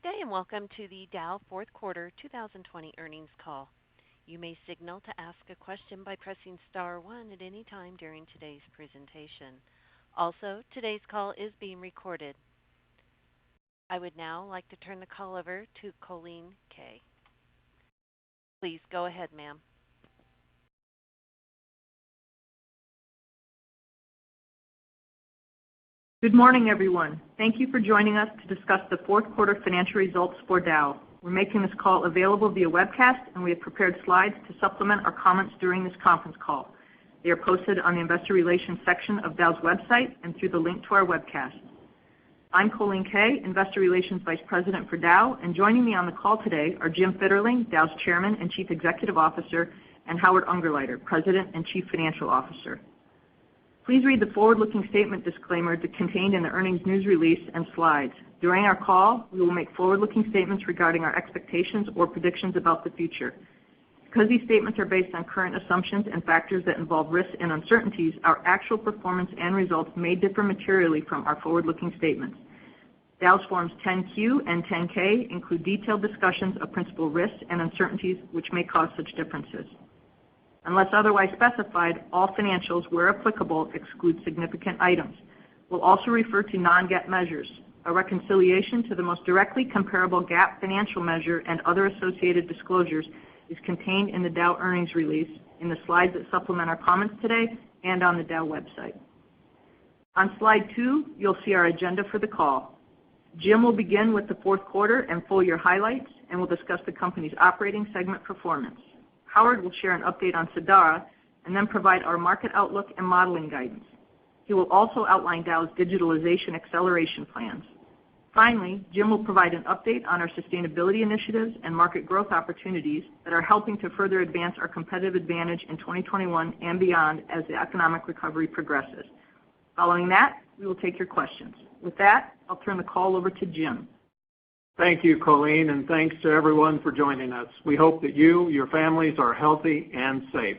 Good day and welcome to the Dow Fourth Quarter 2020 earnings call. You may signal to ask a question by pressing star one at any time during today's presentation. Also, today's call is being recorded. I would now like to turn the call over to Colleen Kay. Please go ahead, ma'am. Good morning, everyone. Thank you for joining us to discuss the fourth quarter financial results for Dow. We're making this call available via webcast, and we have prepared slides to supplement our comments during this conference call. They are posted on the Investor Relations section of Dow's website and through the link to our webcast. I'm Colleen Kay, Investor Relations Vice President for Dow, and joining me on the call today are Jim Fitterling, Dow's Chairman and Chief Executive Officer, and Howard Ungerleider, President and Chief Financial Officer. Please read the forward-looking statement disclaimer contained in the earnings news release and slides. During our call, we will make forward-looking statements regarding our expectations or predictions about the future. Because these statements are based on current assumptions and factors that involve risks and uncertainties, our actual performance and results may differ materially from our forward-looking statements. Dow's Forms 10-Q and 10-K include detailed discussions of principal risks and uncertainties which may cause such differences. Unless otherwise specified, all financials, where applicable, exclude significant items. We'll also refer to non-GAAP measures. A reconciliation to the most directly comparable GAAP financial measure and other associated disclosures is contained in the Dow earnings release, in the slides that supplement our comments today, and on the Dow website. On slide 2, you'll see our agenda for the call. Jim will begin with the fourth quarter and full year highlights, and will discuss the company's operating segment performance. Howard will share an update on Sadara and then provide our market outlook and modeling guidance. He will also outline Dow's digitalization acceleration plans. Finally, Jim will provide an update on our sustainability initiatives and market growth opportunities that are helping to further advance our competitive advantage in 2021 and beyond as the economic recovery progresses. Following that, we will take your questions. With that, I'll turn the call over to Jim. Thank you, Colleen, and thanks to everyone for joining us. We hope that you, your families, are healthy and safe.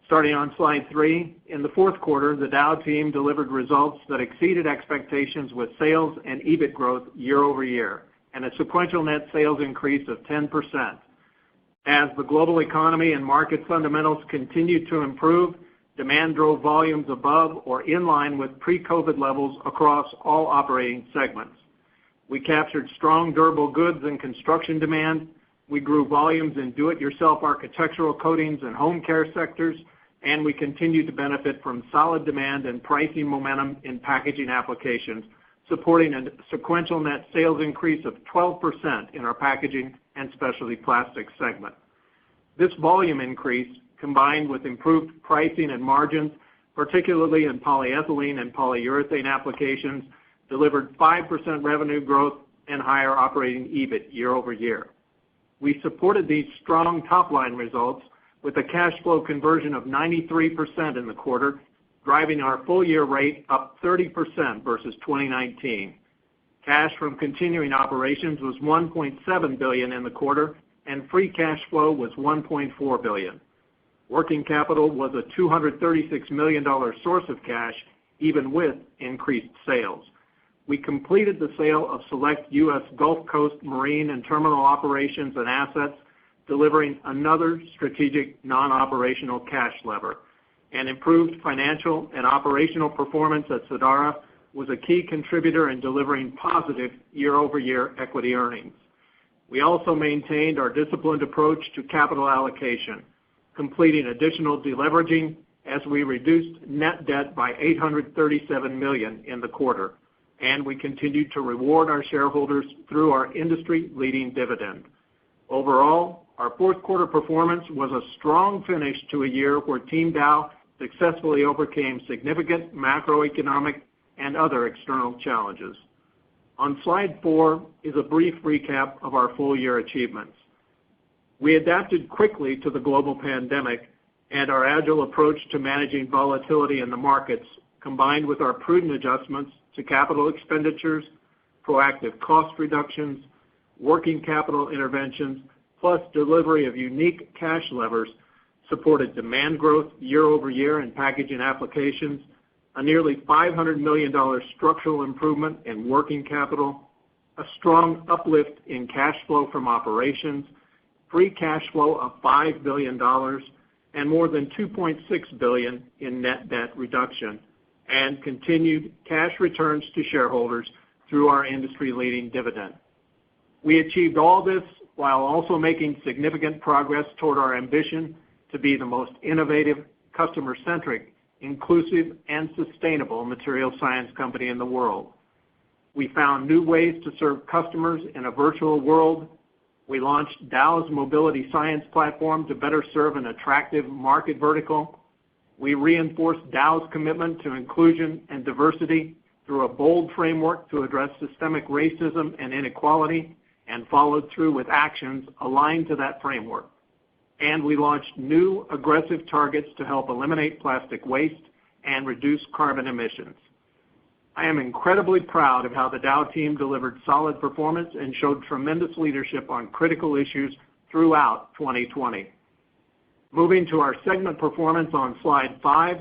Starting on slide 3, in the fourth quarter, the Dow team delivered results that exceeded expectations with sales and EBIT growth year over year, and a sequential net sales increase of 10%. As the global economy and market fundamentals continued to improve, demand drove volumes above or in line with pre-COVID levels across all operating segments. We captured strong durable goods and construction demand. We grew volumes in do-it-yourself architectural coatings and home care sectors, and we continued to benefit from solid demand and pricing momentum in packaging applications, supporting a sequential net sales increase of 12% in our packaging and specialty plastics segment. This volume increase, combined with improved pricing and margins, particularly in polyethylene and polyurethane applications, delivered 5% revenue growth and higher operating EBIT year over year. We supported these strong top-line results with a cash flow conversion of 93% in the quarter, driving our full-year rate up 30% versus 2019. Cash from continuing operations was $1.7 billion in the quarter, and free cash flow was $1.4 billion. Working capital was a $236 million source of cash, even with increased sales. We completed the sale of select U.S. Gulf Coast marine and terminal operations and assets, delivering another strategic non-operational cash lever. And improved financial and operational performance at Sadara was a key contributor in delivering positive year-over-year equity earnings. We also maintained our disciplined approach to capital allocation, completing additional deleveraging as we reduced net debt by $837 million in the quarter. And we continued to reward our shareholders through our industry-leading dividend. Overall, our fourth quarter performance was a strong finish to a year where Team Dow successfully overcame significant macroeconomic and other external challenges. On slide 4 is a brief recap of our full-year achievements. We adapted quickly to the global pandemic, and our agile approach to managing volatility in the markets, combined with our prudent adjustments to capital expenditures, proactive cost reductions, working capital interventions, plus delivery of unique cash levers, supported demand growth year over year in packaging applications, a nearly $500 million structural improvement in working capital, a strong uplift in cash flow from operations, free cash flow of $5 billion, and more than $2.6 billion in net debt reduction, and continued cash returns to shareholders through our industry-leading dividend. We achieved all this while also making significant progress toward our ambition to be the most innovative, customer-centric, inclusive, and sustainable material science company in the world. We found new ways to serve customers in a virtual world. We launched Dow's Mobility Science Platform to better serve an attractive market vertical. We reinforced Dow's commitment to inclusion and diversity through a bold framework to address systemic racism and inequality, and followed through with actions aligned to that framework. And we launched new aggressive targets to help eliminate plastic waste and reduce carbon emissions. I am incredibly proud of how the Dow team delivered solid performance and showed tremendous leadership on critical issues throughout 2020. Moving to our segment performance on slide 5,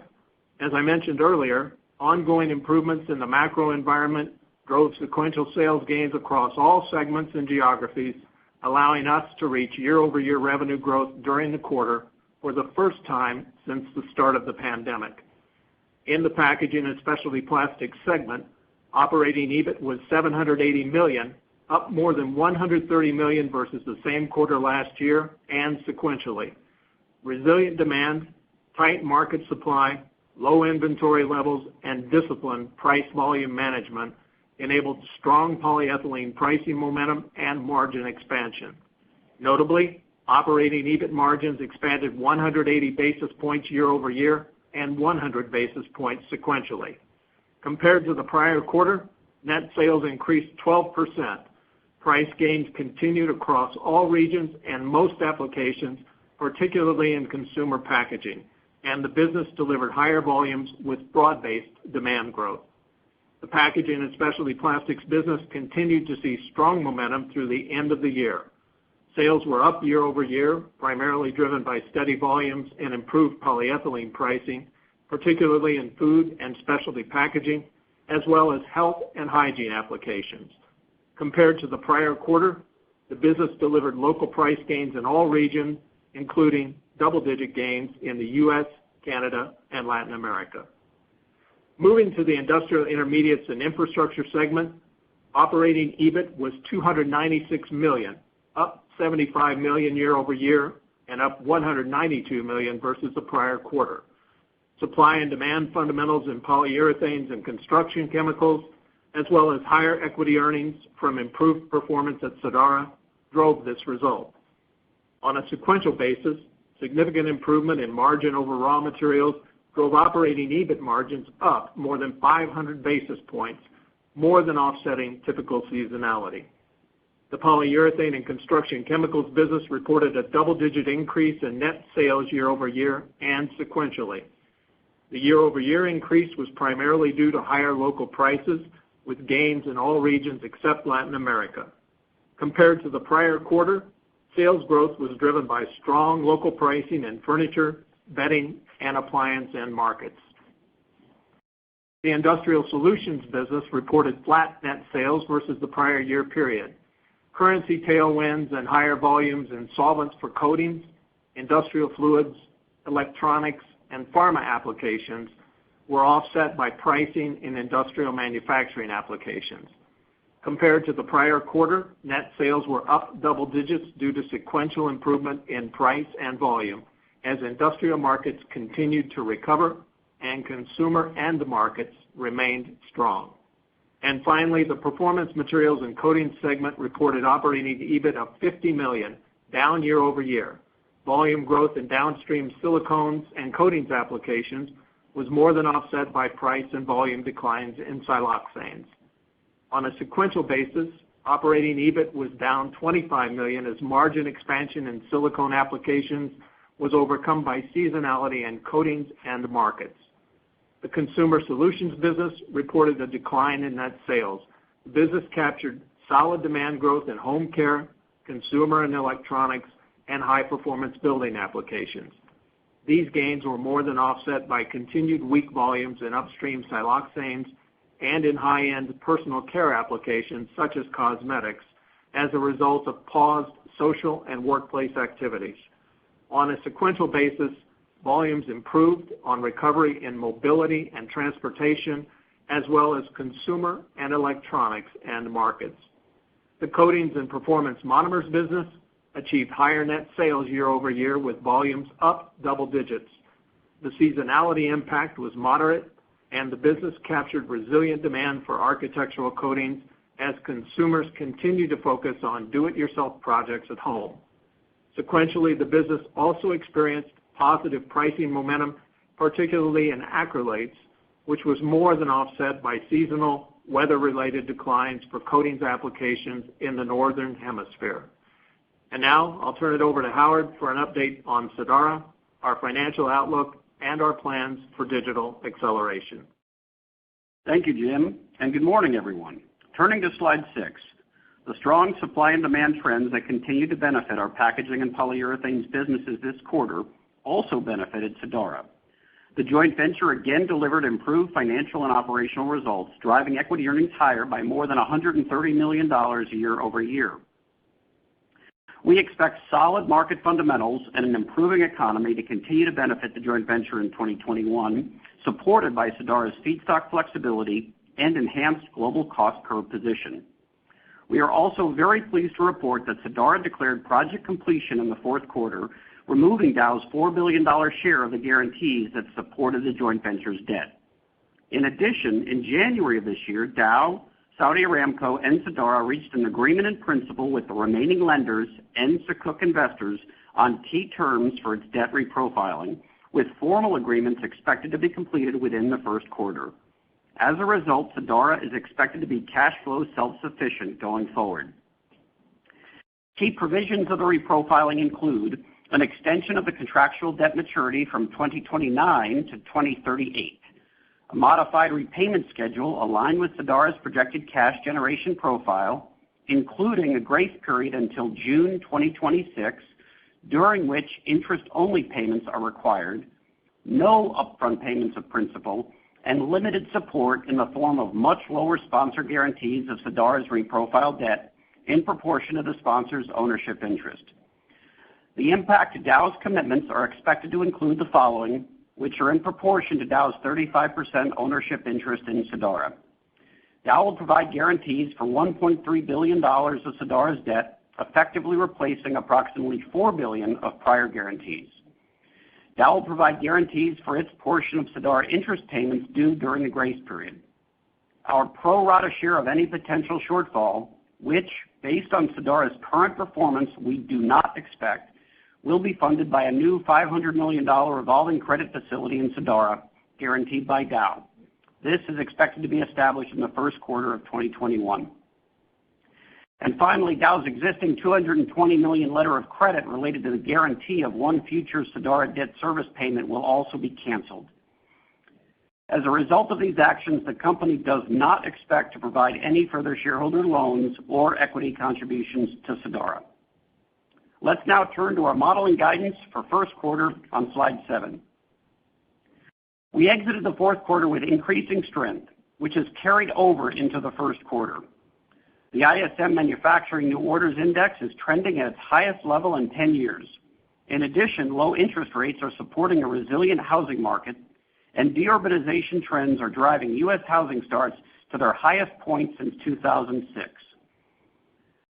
as I mentioned earlier, ongoing improvements in the macro environment drove sequential sales gains across all segments and geographies, allowing us to reach year-over-year revenue growth during the quarter for the first time since the start of the pandemic. In the Packaging and Specialty Plastics segment, operating EBIT was $780 million, up more than $130 million versus the same quarter last year and sequentially. Resilient demand, tight market supply, low inventory levels, and disciplined price-volume management enabled strong polyethylene pricing momentum and margin expansion. Notably, operating EBIT margins expanded 180 basis points year over year and 100 basis points sequentially. Compared to the prior quarter, net sales increased 12%. Price gains continued across all regions and most applications, particularly in consumer packaging, and the business delivered higher volumes with broad-based demand growth. The Packaging and Specialty Plastics business continued to see strong momentum through the end of the year. Sales were up year over year, primarily driven by steady volumes and improved polyethylene pricing, particularly in food and specialty packaging, as well as health and hygiene applications. Compared to the prior quarter, the business delivered local price gains in all regions, including double-digit gains in the U.S., Canada, and Latin America. Moving to the Industrial Intermediates and Infrastructure segment, operating EBIT was $296 million, up $75 million year over year and up $192 million versus the prior quarter. Supply and demand fundamentals in polyurethanes and construction chemicals, as well as higher equity earnings from improved performance at Sadara, drove this result. On a sequential basis, significant improvement in margin over raw materials drove operating EBIT margins up more than 500 basis points, more than offsetting typical seasonality. The polyurethane and construction chemicals business reported a double-digit increase in net sales year over year and sequentially. The year-over-year increase was primarily due to higher local prices, with gains in all regions except Latin America. Compared to the prior quarter, sales growth was driven by strong local pricing in furniture, bedding, and appliance end markets. The Industrial Solutions business reported flat net sales versus the prior year period. Currency tailwinds and higher volumes in solvents for coatings, industrial fluids, electronics, and pharma applications were offset by pricing in industrial manufacturing applications. Compared to the prior quarter, net sales were up double digits due to sequential improvement in price and volume as industrial markets continued to recover and consumer end markets remained strong. And finally, the Performance Materials and Coatings segment reported operating EBIT of $50 million, down year over year. Volume growth in downstream silicones and coatings applications was more than offset by price and volume declines in siloxanes. On a sequential basis, operating EBIT was down $25 million as margin expansion in silicone applications was overcome by seasonality in coatings and markets. The Consumer Solutions business reported a decline in net sales. The business captured solid demand growth in home care, consumer and electronics, and high-performance building applications. These gains were more than offset by continued weak volumes in upstream siloxanes and in high-end personal care applications such as cosmetics as a result of paused social and workplace activities. On a sequential basis, volumes improved on recovery in mobility and transportation, as well as consumer and electronics end markets. The Coatings and Performance Monomers business achieved higher net sales year over year with volumes up double digits. The seasonality impact was moderate, and the business captured resilient demand for architectural coatings as consumers continue to focus on do-it-yourself projects at home. Sequentially, the business also experienced positive pricing momentum, particularly in acrylates, which was more than offset by seasonal weather-related declines for coatings applications in the Northern Hemisphere. And now I'll turn it over to Howard for an update on Sadara, our financial outlook, and our plans for digital acceleration. Thank you, Jim, and good morning, everyone. Turning to slide 6, the strong supply and demand trends that continue to benefit our packaging and polyurethanes businesses this quarter also benefited Sadara. The joint venture again delivered improved financial and operational results, driving equity earnings higher by more than $130 million year over year. We expect solid market fundamentals and an improving economy to continue to benefit the joint venture in 2021, supported by Sadara's feedstock flexibility and enhanced global cost curve position. We are also very pleased to report that Sadara declared project completion in the fourth quarter, removing Dow's $4 billion share of the guarantees that supported the joint venture's debt. In addition, in January of this year, Dow, Saudi Aramco, and Sadara reached an agreement in principle with the remaining lenders and Sukuk investors on key terms for its debt reprofiling, with formal agreements expected to be completed within the first quarter. As a result, Sadara is expected to be cash flow self-sufficient going forward. Key provisions of the reprofiling include an extension of the contractual debt maturity from 2029 to 2038, a modified repayment schedule aligned with Sadara's projected cash generation profile, including a grace period until June 2026, during which interest-only payments are required, no upfront payments of principal, and limited support in the form of much lower sponsor guarantees of Sadara's reprofiled debt in proportion to the sponsor's ownership interest. The impact to Dow's commitments are expected to include the following, which are in proportion to Dow's 35% ownership interest in Sadara. Dow will provide guarantees for $1.3 billion of Sadara's debt, effectively replacing approximately $4 billion of prior guarantees. Dow will provide guarantees for its portion of Sadara interest payments due during the grace period. Our pro rata share of any potential shortfall, which, based on Sadara's current performance, we do not expect, will be funded by a new $500 million revolving credit facility in Sadara, guaranteed by Dow. This is expected to be established in the first quarter of 2021. And finally, Dow's existing $220 million letter of credit related to the guarantee of one future Sadara debt service payment will also be canceled. As a result of these actions, the company does not expect to provide any further shareholder loans or equity contributions to Sadara. Let's now turn to our modeling guidance for first quarter on slide 7. We exited the fourth quarter with increasing strength, which has carried over into the first quarter. The ISM Manufacturing New Orders Index is trending at its highest level in 10 years. In addition, low interest rates are supporting a resilient housing market, and deurbanization trends are driving U.S. housing starts to their highest point since 2006.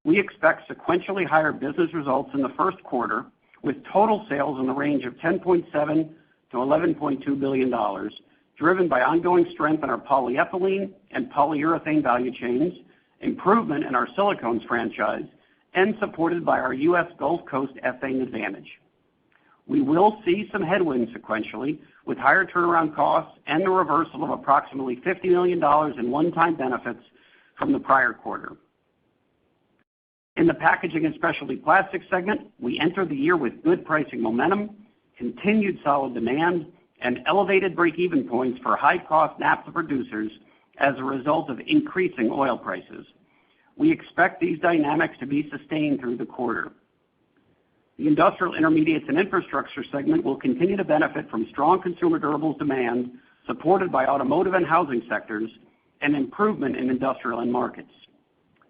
We expect sequentially higher business results in the first quarter, with total sales in the range of $10.7 to $11.2 billion, driven by ongoing strength in our polyethylene and polyurethane value chains, improvement in our silicones franchise, and supported by our U.S. Gulf Coast ethane advantage. We will see some headwinds sequentially, with higher turnaround costs and the reversal of approximately $50 million in one-time benefits from the prior quarter. In the Packaging and Specialty Plastics segment, we enter the year with good pricing momentum, continued solid demand, and elevated break-even points for high-cost naphtha producers as a result of increasing oil prices. We expect these dynamics to be sustained through the quarter. The Industrial Intermediates and Infrastructure segment will continue to benefit from strong consumer durables demand, supported by automotive and housing sectors, and improvement in industrial end markets.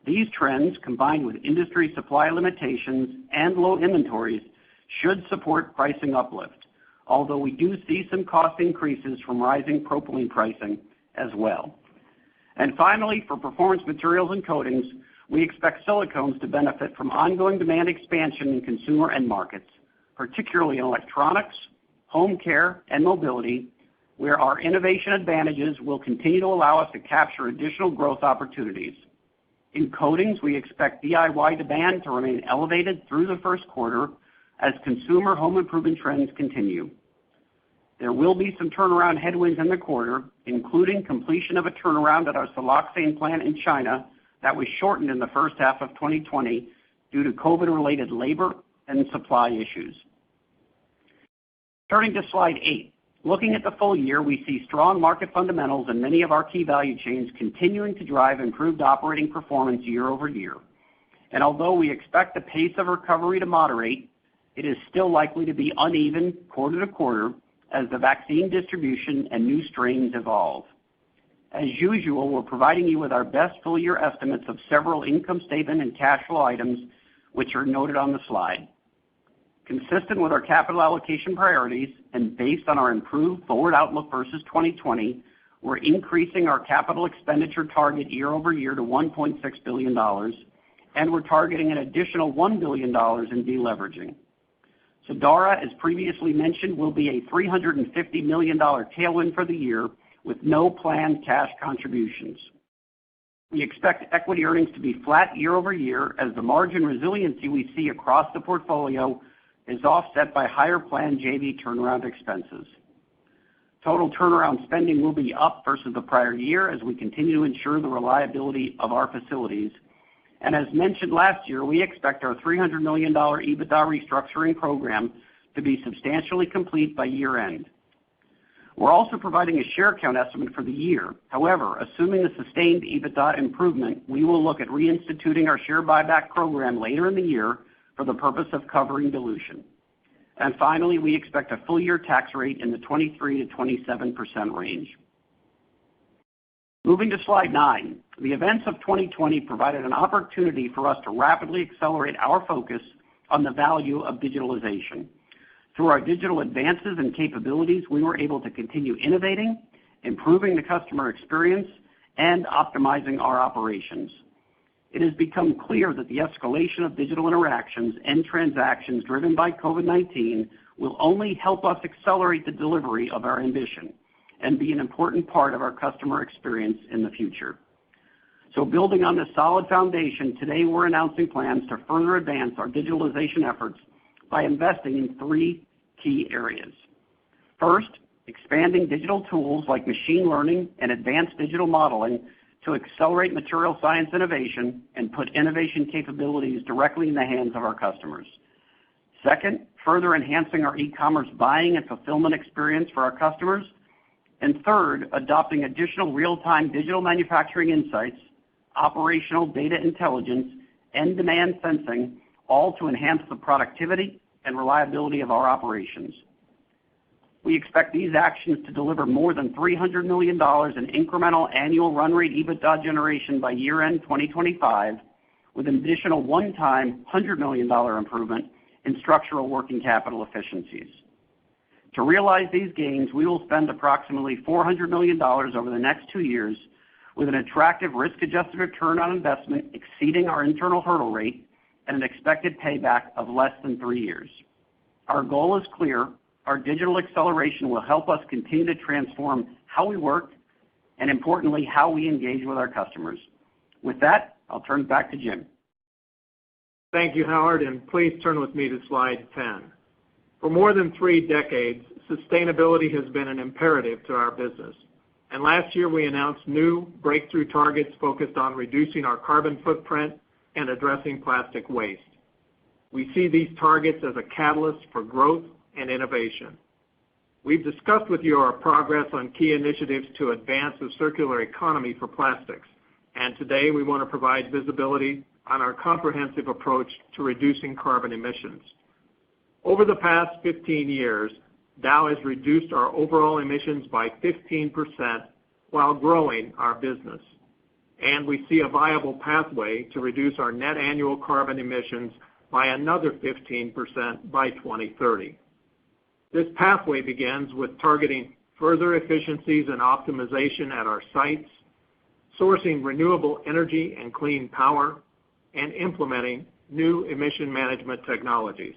These trends, combined with industry supply limitations and low inventories, should support pricing uplift, although we do see some cost increases from rising propylene pricing as well. And finally, for Performance Materials and Coatings, we expect silicones to benefit from ongoing demand expansion in consumer end markets, particularly in electronics, home care, and mobility, where our innovation advantages will continue to allow us to capture additional growth opportunities. In coatings, we expect DIY demand to remain elevated through the first quarter as consumer home improvement trends continue. There will be some turnaround headwinds in the quarter, including completion of a turnaround at our siloxane plant in China that was shortened in the first half of 2020 due to COVID-related labor and supply issues. Turning to slide 8, looking at the full year, we see strong market fundamentals in many of our key value chains continuing to drive improved operating performance year over year. And although we expect the pace of recovery to moderate, it is still likely to be uneven quarter to quarter as the vaccine distribution and new strains evolve. As usual, we're providing you with our best full-year estimates of several income statement and cash flow items, which are noted on the slide. Consistent with our capital allocation priorities and based on our improved forward outlook versus 2020, we're increasing our capital expenditure target year over year to $1.6 billion, and we're targeting an additional $1 billion in deleveraging. Sadara, as previously mentioned, will be a $350 million tailwind for the year with no planned cash contributions. We expect equity earnings to be flat year over year as the margin resiliency we see across the portfolio is offset by higher planned JV turnaround expenses. Total turnaround spending will be up versus the prior year as we continue to ensure the reliability of our facilities. And as mentioned last year, we expect our $300 million EBITDA restructuring program to be substantially complete by year end. We're also providing a share count estimate for the year. However, assuming the sustained EBITDA improvement, we will look at reinstituting our share buyback program later in the year for the purpose of covering dilution. And finally, we expect a full-year tax rate in the 23 to 27% range. Moving to slide 9, the events of 2020 provided an opportunity for us to rapidly accelerate our focus on the value of digitalization. Through our digital advances and capabilities, we were able to continue innovating, improving the customer experience, and optimizing our operations. It has become clear that the escalation of digital interactions and transactions driven by COVID-19 will only help us accelerate the delivery of our ambition and be an important part of our customer experience in the future. So building on this solid foundation, today we're announcing plans to further advance our digitalization efforts by investing in 3 key areas. First, expanding digital tools like machine learning and advanced digital modeling to accelerate material science innovation and put innovation capabilities directly in the hands of our customers. Second, further enhancing our e-commerce buying and fulfillment experience for our customers. And third, adopting additional real-time digital manufacturing insights, operational data intelligence, and demand sensing, all to enhance the productivity and reliability of our operations. We expect these actions to deliver more than $300 million in incremental annual run rate EBITDA generation by year-end 2025, with an additional one-time $100 million improvement in structural working capital efficiencies. To realize these gains, we will spend approximately $400 million over the next 2 years, with an attractive risk-adjusted return on investment exceeding our internal hurdle rate and an expected payback of less than 3 years. Our goal is clear. Our digital acceleration will help us continue to transform how we work and, importantly, how we engage with our customers. With that, I'll turn it back to Jim. Thank you, Howard, and please turn with me to slide 10. For more than 3 decades, sustainability has been an imperative to our business. And last year we announced new breakthrough targets focused on reducing our carbon footprint and addressing plastic waste. We see these targets as a catalyst for growth and innovation. We've discussed with you our progress on key initiatives to advance the circular economy for plastics, and today we want to provide visibility on our comprehensive approach to reducing carbon emissions. Over the past 15 years, Dow has reduced our overall emissions by 15% while growing our business. And we see a viable pathway to reduce our net annual carbon emissions by another 15% by 2030. This pathway begins with targeting further efficiencies and optimization at our sites, sourcing renewable energy and clean power, and implementing new emission management technologies.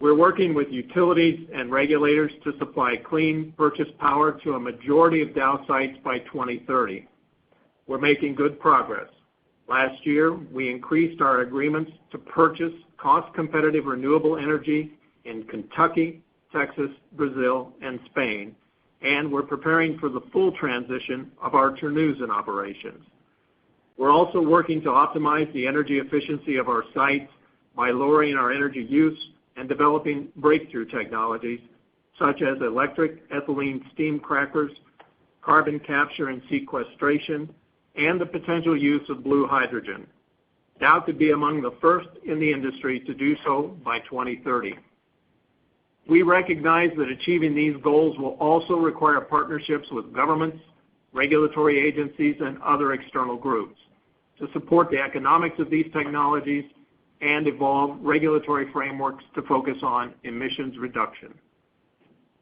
We're working with utilities and regulators to supply clean purchased power to a majority of Dow sites by 2030. We're making good progress. Last year, we increased our agreements to purchase cost-competitive renewable energy in Kentucky, Texas, Brazil, and Spain, and we're preparing for the full transition of our Terneuzen operations. We're also working to optimize the energy efficiency of our sites by lowering our energy use and developing breakthrough technologies such as electric ethylene steam crackers, carbon capture and sequestration, and the potential use of blue hydrogen. Dow could be among the first in the industry to do so by 2030. We recognize that achieving these goals will also require partnerships with governments, regulatory agencies, and other external groups to support the economics of these technologies and evolve regulatory frameworks to focus on emissions reduction.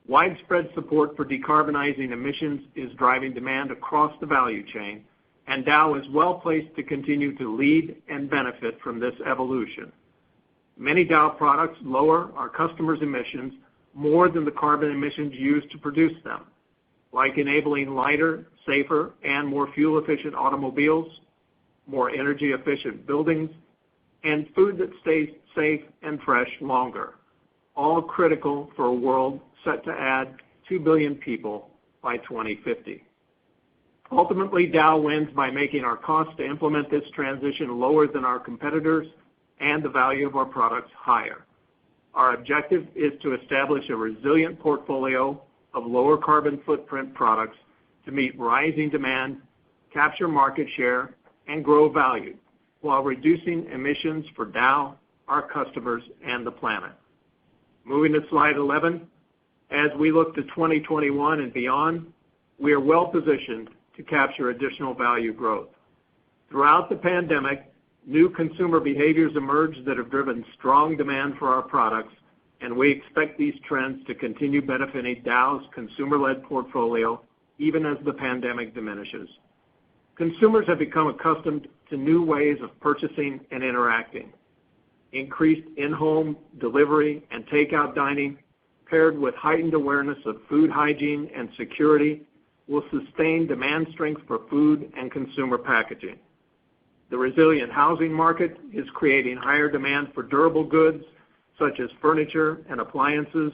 Widespread support for decarbonizing emissions is driving demand across the value chain, and Dow is well placed to continue to lead and benefit from this evolution. Many Dow products lower our customers' emissions more than the carbon emissions used to produce them, like enabling lighter, safer, and more fuel-efficient automobiles, more energy-efficient buildings, and food that stays safe and fresh longer, all critical for a world set to add 2 billion people by 2050. Ultimately, Dow wins by making our cost to implement this transition lower than our competitors and the value of our products higher. Our objective is to establish a resilient portfolio of lower carbon footprint products to meet rising demand, capture market share, and grow value while reducing emissions for Dow, our customers, and the planet. Moving to slide 11, as we look to 2021 and beyond, we are well positioned to capture additional value growth. Throughout the pandemic, new consumer behaviors emerged that have driven strong demand for our products, and we expect these trends to continue benefiting Dow's consumer-led portfolio even as the pandemic diminishes. Consumers have become accustomed to new ways of purchasing and interacting. Increased in-home delivery and takeout dining, paired with heightened awareness of food hygiene and security, will sustain demand strength for food and consumer packaging. The resilient housing market is creating higher demand for durable goods such as furniture and appliances,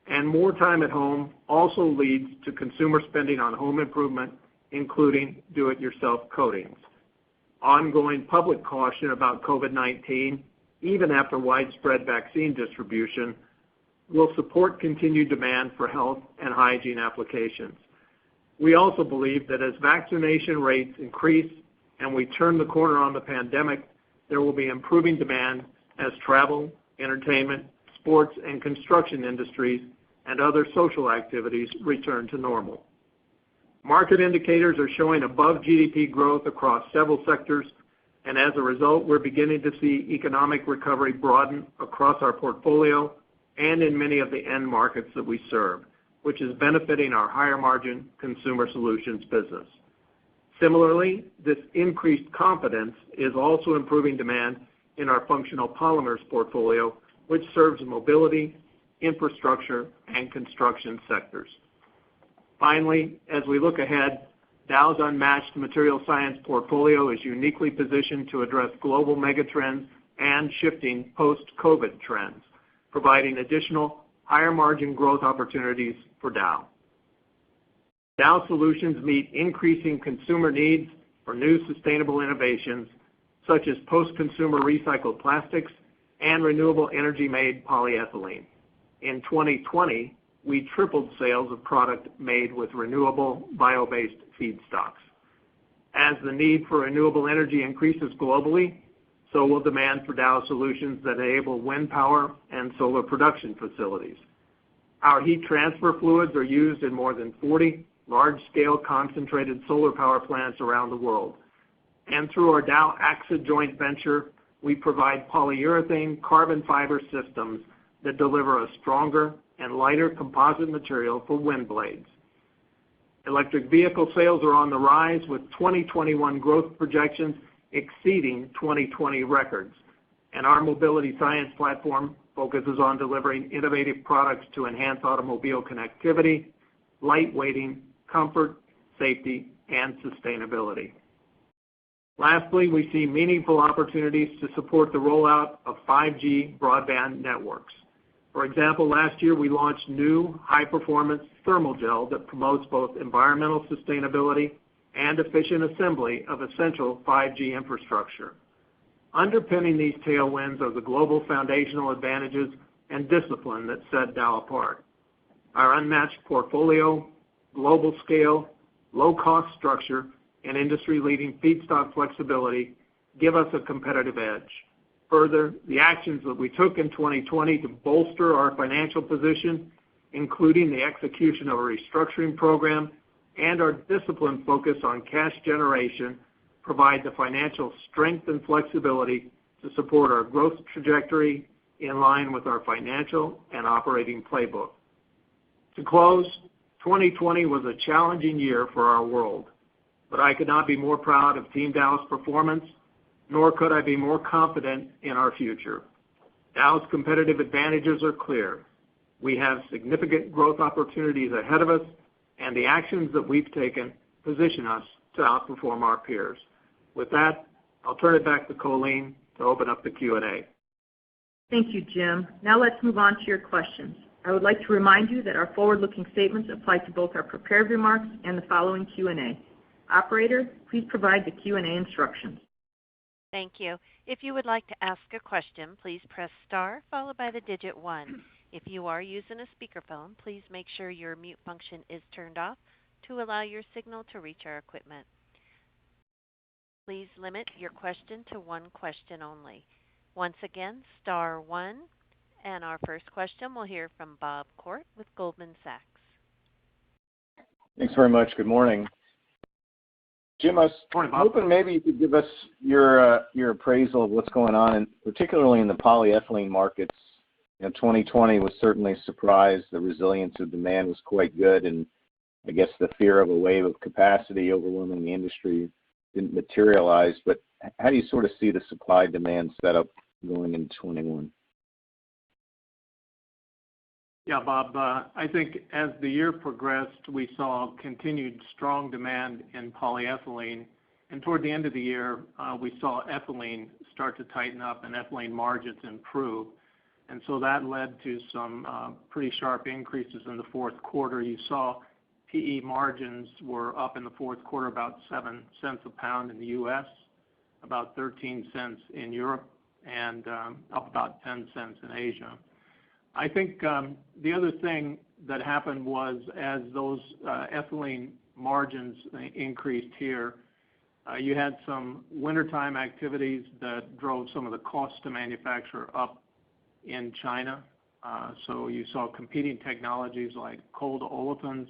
and more time at home also leads to consumer spending on home improvement, including do-it-yourself coatings. Ongoing public caution about COVID-19, even after widespread vaccine distribution, will support continued demand for health and hygiene applications. We also believe that as vaccination rates increase and we turn the corner on the pandemic, there will be improving demand as travel, entertainment, sports, and construction industries and other social activities return to normal. Market indicators are showing above GDP growth across several sectors, and as a result, we're beginning to see economic recovery broaden across our portfolio and in many of the end markets that we serve, which is benefiting our higher margin consumer solutions business. Similarly, this increased confidence is also improving demand in our functional polymers portfolio, which serves mobility, infrastructure, and construction sectors. Finally, as we look ahead, Dow's unmatched material science portfolio is uniquely positioned to address global megatrends and shifting post-COVID trends, providing additional higher margin growth opportunities for Dow. Dow solutions meet increasing consumer needs for new sustainable innovations such as post-consumer recycled plastics and renewable energy-made polyethylene. In 2020, we tripled sales of product made with renewable bio-based feedstocks. As the need for renewable energy increases globally, so will demand for Dow solutions that enable wind power and solar production facilities. Our heat transfer fluids are used in more than 40 large-scale concentrated solar power plants around the world. And through our Dow AXA joint venture, we provide polyurethane carbon fiber systems that deliver a stronger and lighter composite material for wind blades. Electric vehicle sales are on the rise, with 2021 growth projections exceeding 2020 records. And our mobility science platform focuses on delivering innovative products to enhance automobile connectivity, lightweighting, comfort, safety, and sustainability. Lastly, we see meaningful opportunities to support the rollout of 5G broadband networks. For example, last year we launched new high-performance thermal gel that promotes both environmental sustainability and efficient assembly of essential 5G infrastructure. Underpinning these tailwinds are the global foundational advantages and discipline that set Dow apart. Our unmatched portfolio, global scale, low-cost structure, and industry-leading feedstock flexibility give us a competitive edge. Further, the actions that we took in 2020 to bolster our financial position, including the execution of a restructuring program and our disciplined focus on cash generation, provide the financial strength and flexibility to support our growth trajectory in line with our financial and operating playbook. To close, 2020 was a challenging year for our world, but I could not be more proud of Team Dow's performance, nor could I be more confident in our future. Dow's competitive advantages are clear. We have significant growth opportunities ahead of us, and the actions that we've taken position us to outperform our peers. With that, I'll turn it back to Colleen to open up the Q&A. Thank you, Jim. Now let's move on to your questions. I would like to remind you that our forward-looking statements apply to both our prepared remarks and the following Q&A. Operator, please provide the Q&A instructions. Thank you. If you would like to ask a question, please press star followed by the digit 1. If you are using a speakerphone, please make sure your mute function is turned off to allow your signal to reach our equipment. Please limit your question to one question only. Once again, star 1. And our first question, we'll hear from Bob Koort with Goldman Sachs. Thanks very much. Good morning. Jim, I was hoping maybe you could give us your appraisal of what's going on, and particularly in the polyethylene markets. 2020 was certainly a surprise. The resilience of demand was quite good, and I guess the fear of a wave of capacity overwhelming the industry didn't materialize. But how do you sort of see the supply-demand setup going into 21? Yeah, Bob, I think as the year progressed, we saw continued strong demand in polyethylene. And toward the end of the year, we saw ethylene start to tighten up and ethylene margins improve. And so that led to some pretty sharp increases in the fourth quarter. You saw PE margins were up in the fourth quarter about 7 cents a pound in the U.S., about 13 cents in Europe, and up about 10 cents in Asia. I think the other thing that happened was as those ethylene margins increased here, you had some wintertime activities that drove some of the costs to manufacture up in China. So you saw competing technologies like coal to olefins,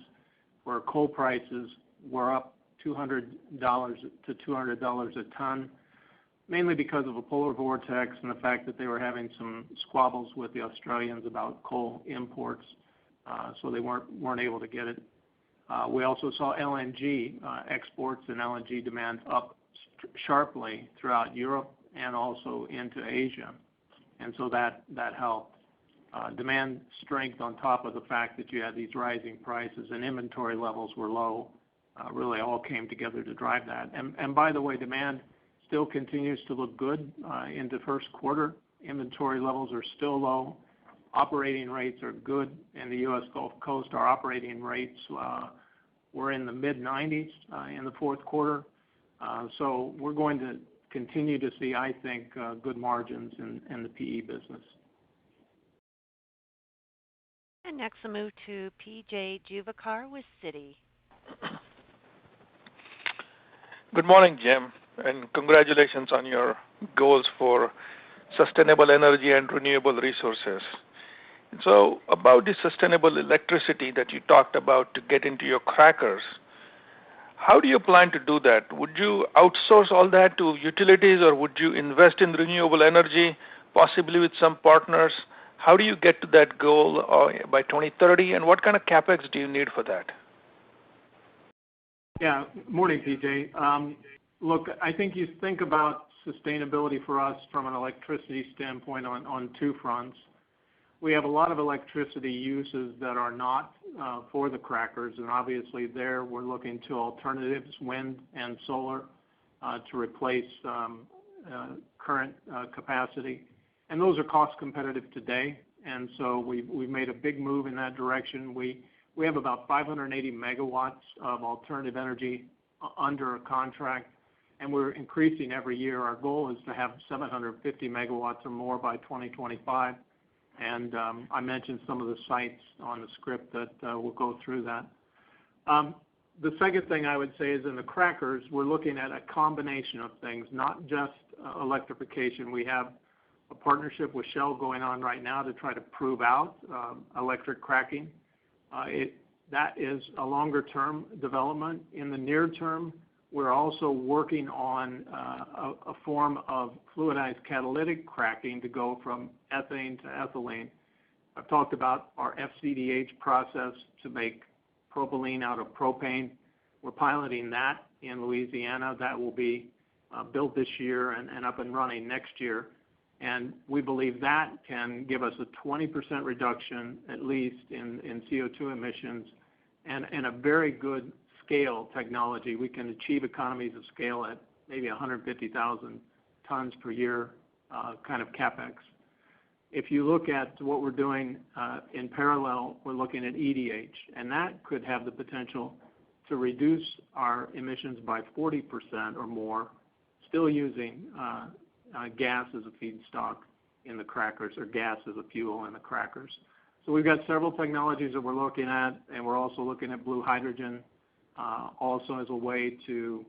where coal prices were up $200 to $200 a ton, mainly because of a polar vortex and the fact that they were having some squabbles with the Australians about coal imports, so they weren't able to get it. We also saw LNG exports and LNG demand up sharply throughout Europe and also into Asia, and so that helped. Demand strength on top of the fact that you had these rising prices and inventory levels were low really all came together to drive that. And by the way, demand still continues to look good into first quarter. Inventory levels are still low. Operating rates are good in the U.S. Gulf Coast. Our operating rates were in the mid-90s in the fourth quarter. So we're going to continue to see, I think, good margins in the PE business. And next we'll move to P.J. Juvekar with Citi. Good morning, Jim, and congratulations on your goals for sustainable energy and renewable resources. So about the sustainable electricity that you talked about to get into your crackers, how do you plan to do that? Would you outsource all that to utilities, or would you invest in renewable energy, possibly with some partners? How do you get to that goal by 2030, and what kind of capex do you need for that? Yeah. Morning, PJ. Look, I think you think about sustainability for us from an electricity standpoint on two fronts. We have a lot of electricity uses that are not for the crackers, and obviously there we're looking to alternatives, wind and solar, to replace current capacity. And those are cost competitive today, and so we've made a big move in that direction. We have about 580 megawatts of alternative energy under a contract, and we're increasing every year. Our goal is to have 750 megawatts or more by 2025. And I mentioned some of the sites on the script that will go through that. The second thing I would say is in the crackers, we're looking at a combination of things, not just electrification. We have a partnership with Shell going on right now to try to prove out electric cracking. That is a longer-term development. In the near term, we're also working on a form of fluidized catalytic cracking to go from ethane to ethylene. I've talked about our FCDH process to make propylene out of propane. We're piloting that in Louisiana. That will be built this year and up and running next year. And we believe that can give us a 20% reduction, at least, in CO2 emissions and a very good scale technology. We can achieve economies of scale at maybe 150,000 tons per year kind of capex. If you look at what we're doing in parallel, we're looking at EDH, and that could have the potential to reduce our emissions by 40% or more, still using gas as a feedstock in the crackers, or gas as a fuel in the crackers. So we've got several technologies that we're looking at, and we're also looking at blue hydrogen also as a way to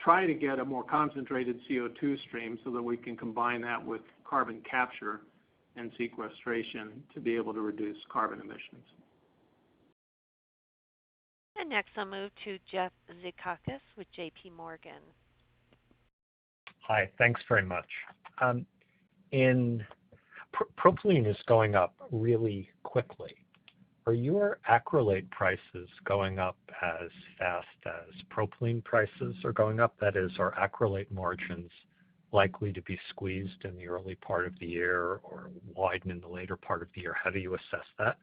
try to get a more concentrated CO2 stream so that we can combine that with carbon capture and sequestration to be able to reduce carbon emissions. And next I'll move to Jeff Zekauskas with J.P. Morgan. Hi, thanks very much. Propylene is going up really quickly. Are your acrylate prices going up as fast as propylene prices are going up? That is, are acrylate margins likely to be squeezed in the early part of the year or widen in the later part of the year? How do you assess that?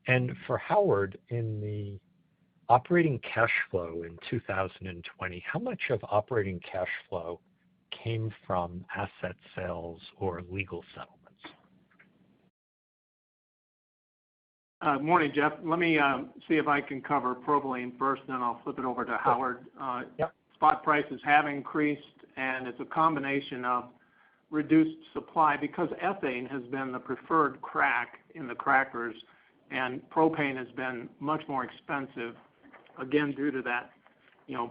And for Howard, in the operating cash flow in 2020, how much of operating cash flow came from asset sales or legal settlements? Morning, Jeff. Let me see if I can cover propylene first, then I'll flip it over to Howard. Yep. Spot prices have increased, and it's a combination of reduced supply because ethane has been the preferred crack in the crackers, and propane has been much more expensive, again, due to that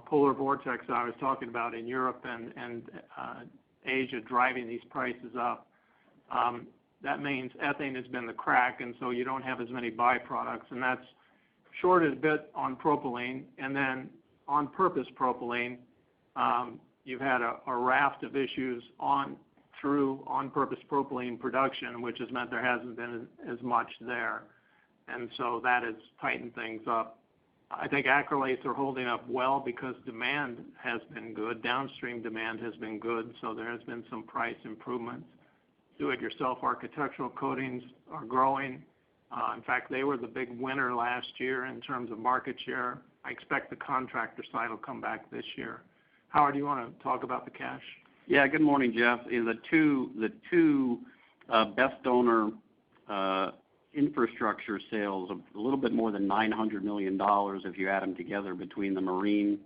polar vortex I was talking about in Europe and Asia driving these prices up. That means ethane has been the crack, and so you don't have as many byproducts, and that's shorted a bit on propylene. And then on purpose propylene, you've had a raft of issues through on purpose propylene production, which has meant there hasn't been as much there. And so that has tightened things up. I think acrylates are holding up well because demand has been good. Downstream demand has been good, so there has been some price improvements. Do-it-yourself architectural coatings are growing. In fact, they were the big winner last year in terms of market share. I expect the contractor side will come back this year. Howard, do you want to talk about the cash? Yeah, good morning, Jeff. The two best owner infrastructure sales of a little bit more than $900 million if you add them together between the marine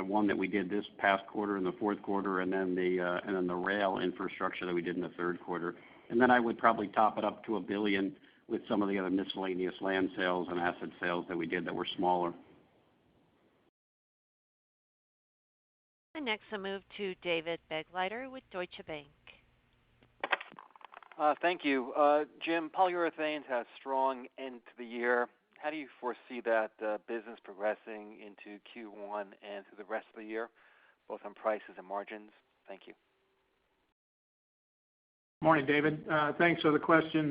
one that we did this past quarter in the fourth quarter, and then the rail infrastructure that we did in the third quarter. And then I would probably top it up to $1 billion with some of the other miscellaneous land sales and asset sales that we did that were smaller. And next I'll move to David Begleiter with Deutsche Bank. Thank you. Jim, polyurethanes had a strong end to the year. How do you foresee that business progressing into Q1 and through the rest of the year, both on prices and margins? Thank you. Morning, David. Thanks for the question.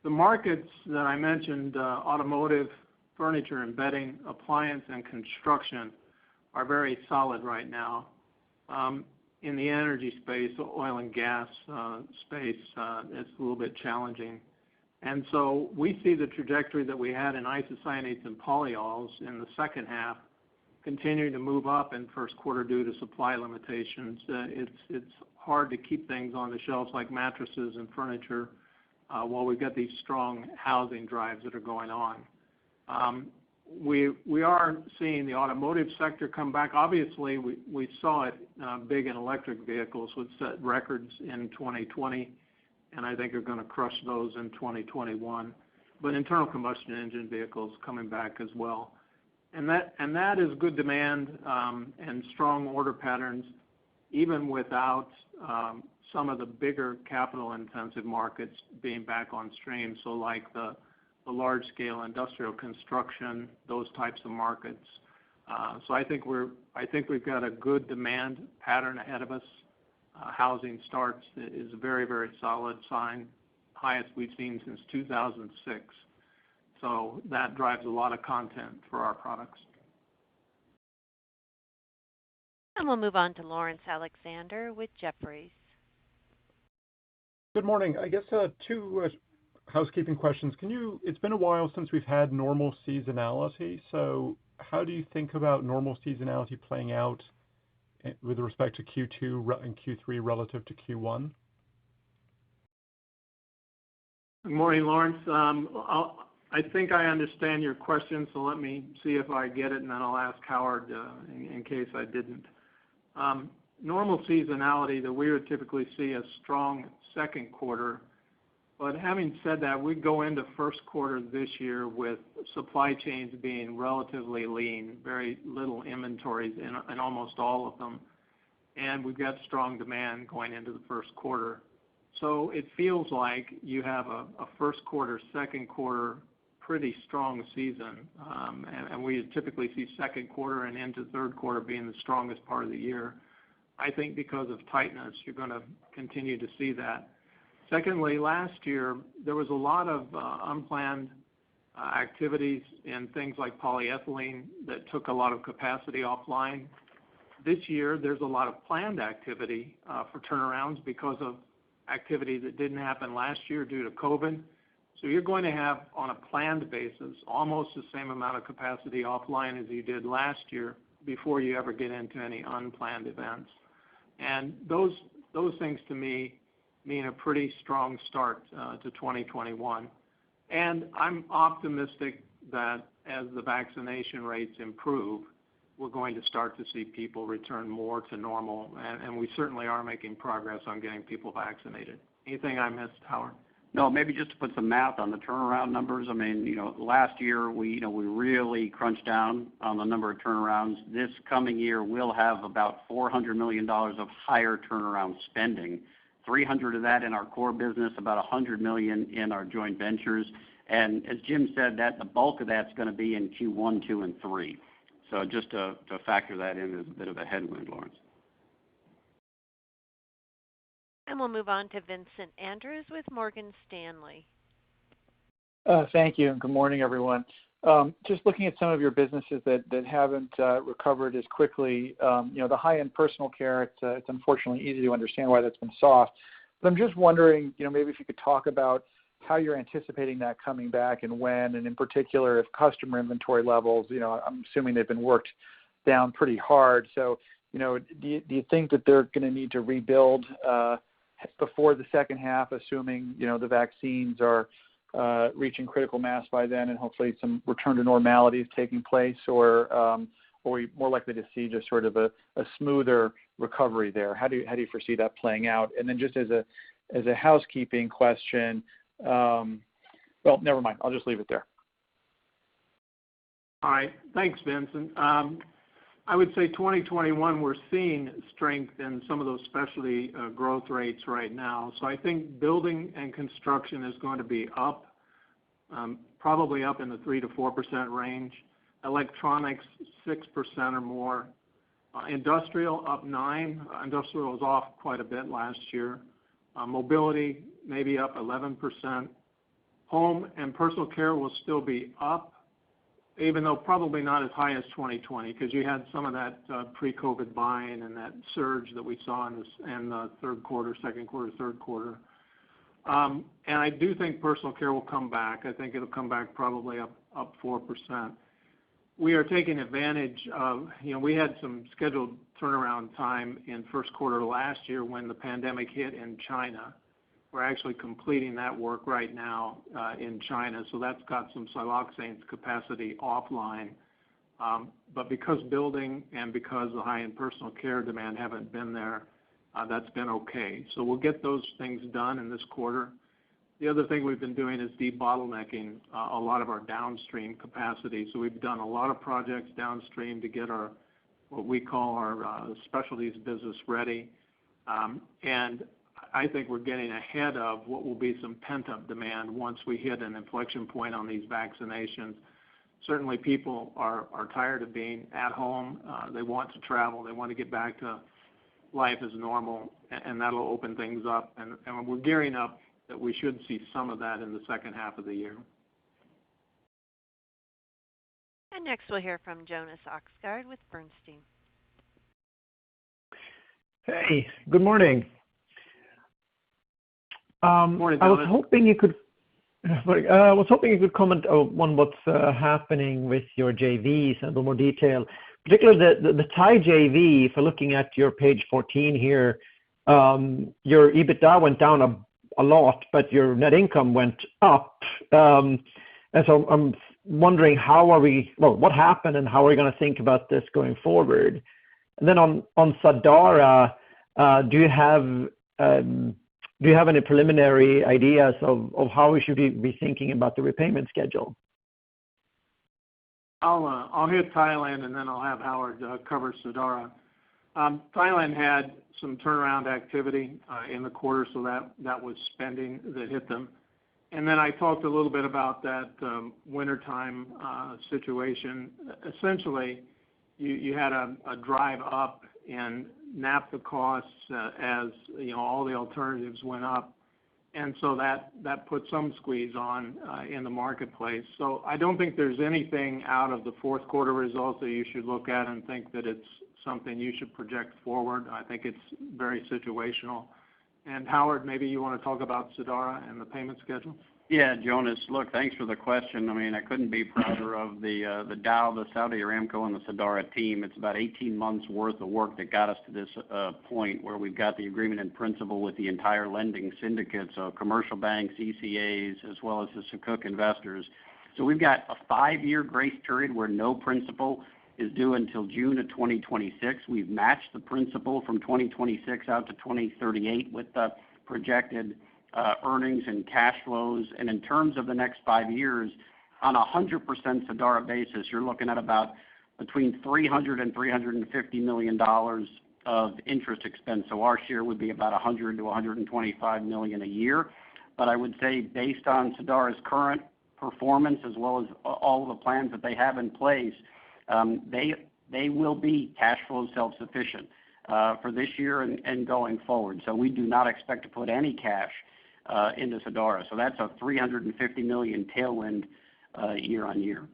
The markets that I mentioned, automotive, furniture and bedding, appliance, and construction, are very solid right now. In the energy space, oil and gas space, it's a little bit challenging. And so we see the trajectory that we had in isocyanates and polyols in the second half continuing to move up in first quarter due to supply limitations. It's hard to keep things on the shelves like mattresses and furniture while we've got these strong housing drives that are going on. We are seeing the automotive sector come back. Obviously, we saw it big in electric vehicles, which set records in 2020, and I think are going to crush those in 2021. But internal combustion engine vehicles coming back as well. And that is good demand and strong order patterns, even without some of the bigger capital-intensive markets being back on stream. So like the large-scale industrial construction, those types of markets. So I think we've got a good demand pattern ahead of us. Housing starts is a very, very solid sign, highest we've seen since 2006. So that drives a lot of content for our products. And we'll move on to Lawrence Alexander with Jefferies. Good morning. I guess two housekeeping questions. It's been a while since we've had normal seasonality, so how do you think about normal seasonality playing out with respect to Q2 and Q3 relative to Q1? Good morning, Lawrence. I think I understand your question, so let me see if I get it, and then I'll ask Howard in case I didn't. Normal seasonality that we would typically see a strong second quarter, but having said that, we go into first quarter this year with supply chains being relatively lean, very little inventories in almost all of them, and we've got strong demand going into the first quarter. So it feels like you have a first quarter, second quarter, pretty strong season, and we typically see second quarter and into third quarter being the strongest part of the year. I think because of tightness, you're going to continue to see that. Secondly, last year, there was a lot of unplanned activities in things like polyethylene that took a lot of capacity offline. This year, there's a lot of planned activity for turnarounds because of activity that didn't happen last year due to COVID. So you're going to have, on a planned basis, almost the same amount of capacity offline as you did last year before you ever get into any unplanned events. And those things to me mean a pretty strong start to 2021. And I'm optimistic that as the vaccination rates improve, we're going to start to see people return more to normal, and we certainly are making progress on getting people vaccinated. Anything I missed, Howard? No, maybe just to put some math on the turnaround numbers. I mean, last year we really crunched down on the number of turnarounds. This coming year we'll have about $400 million of higher turnaround spending. 300 of that in our core business, about 100 million in our joint ventures. And as Jim said, the bulk of that's going to be in Q1, 2, and 3. So just to factor that in as a bit of a headwind, Lawrence. And we'll move on to Vincent Andrews with Morgan Stanley. Thank you, and good morning, everyone. Just looking at some of your businesses that haven't recovered as quickly, the high-end personal care, it's unfortunately easy to understand why that's been soft. But I'm just wondering, maybe if you could talk about how you're anticipating that coming back and when, and in particular, if customer inventory levels, I'm assuming they've been worked down pretty hard. So, do you think that they're going to need to rebuild before the second half, assuming, the vaccines are reaching critical mass by then and hopefully some return to normality is taking place, or are we more likely to see just sort of a smoother recovery there? How do you foresee that playing out? And then just as a housekeeping question, well, never mind. I'll just leave it there. All right. Thanks, Vincent. I would say 2021, we're seeing strength in some of those specialty growth rates right now. So I think building and construction is going to be up, probably up in the 3 to 4% range. Electronics, 6% or more. Industrial, up 9. Industrial was off quite a bit last year. Mobility, maybe up 11%. Home and personal care will still be up, even though probably not as high as 2020, because you had some of that pre-COVID buying and that surge that we saw in the third quarter, second quarter, third quarter. And I do think personal care will come back. I think it'll come back probably up 4%. We are taking advantage of, we had some scheduled turnaround time in first quarter last year when the pandemic hit in China. We're actually completing that work right now in China, so that's got some siloxanes capacity offline. But because building and because the high-end personal care demand haven't been there, that's been okay. So we'll get those things done in this quarter. The other thing we've been doing is debottlenecking a lot of our downstream capacity. So we've done a lot of projects downstream to get what we call our specialties business ready. And I think we're getting ahead of what will be some pent-up demand once we hit an inflection point on these vaccinations. Certainly people are tired of being at home. They want to travel. They want to get back to life as normal, and that'll open things up. And we're gearing up that we should see some of that in the second half of the year. And next we'll hear from Jonas Oxgaard with Bernstein. Hey, good morning. Morning, Jonas. I was hoping you could comment on what's happening with your JVs in a little more detail, particularly the Thai JV. If we're looking at your page 14 here, your EBITDA went down a lot, but your net income went up. And so I'm wondering what happened and how are we going to think about this going forward? And then on Sadara, do you have any preliminary ideas of how we should be thinking about the repayment schedule? I'll hit Thailand and then I'll have Howard cover Sadara. Thailand had some turnaround activity in the quarter, so that was spending that hit them. And then I talked a little bit about that wintertime situation. Essentially, you had a drive up in naphtha costs as all the alternatives went up, and so that put some squeeze on in the marketplace. So I don't think there's anything out of the fourth quarter results that you should look at and think that it's something you should project forward. I think it's very situational. And Howard, maybe you want to talk about Sadara and the payment schedule? Yeah, Jonas, look, thanks for the question. I mean, I couldn't be prouder of the Dow, the Saudi Aramco, and the Sadara team. It's about 18 months worth of work that got us to this point where we've got the agreement in principle with the entire lending syndicate, so commercial banks, ECAs, as well as the Sukuk investors. So we've got a 5-year grace period where no principal is due until June of 2026. We've matched the principal from 2026 out to 2038 with the projected earnings and cash flows. And in terms of the next 5 years, on a 100% Sadara basis, you're looking at about between $300 and $350 million of interest expense. So our share would be about $100 to $125 million a year. But I would say based on Sadara's current performance as well as all of the plans that they have in place, they will be cash flow self-sufficient for this year and going forward. So we do not expect to put any cash into Sadara. So that's a $350 million tailwind year on year.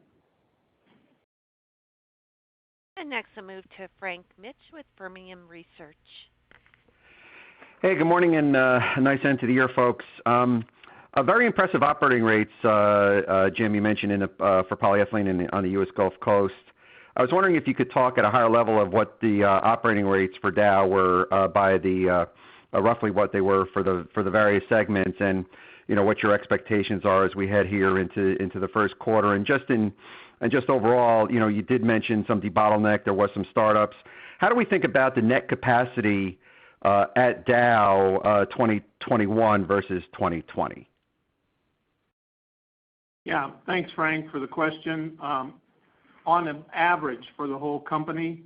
And next I'll move to Frank Mitsch with Fermium Research. Hey, good morning and a nice end to the year, folks. A very impressive operating rates, Jim, you mentioned for polyethylene on the U.S. Gulf Coast. I was wondering if you could talk at a higher level of what the operating rates for Dow were by the roughly what they were for the various segments, and what your expectations are as we head here into the first quarter, and just overall, you did mention some debottleneck. There was some startups. How do we think about the net capacity at Dow 2021 versus 2020? Yeah, thanks, Frank, for the question. On an average for the whole company,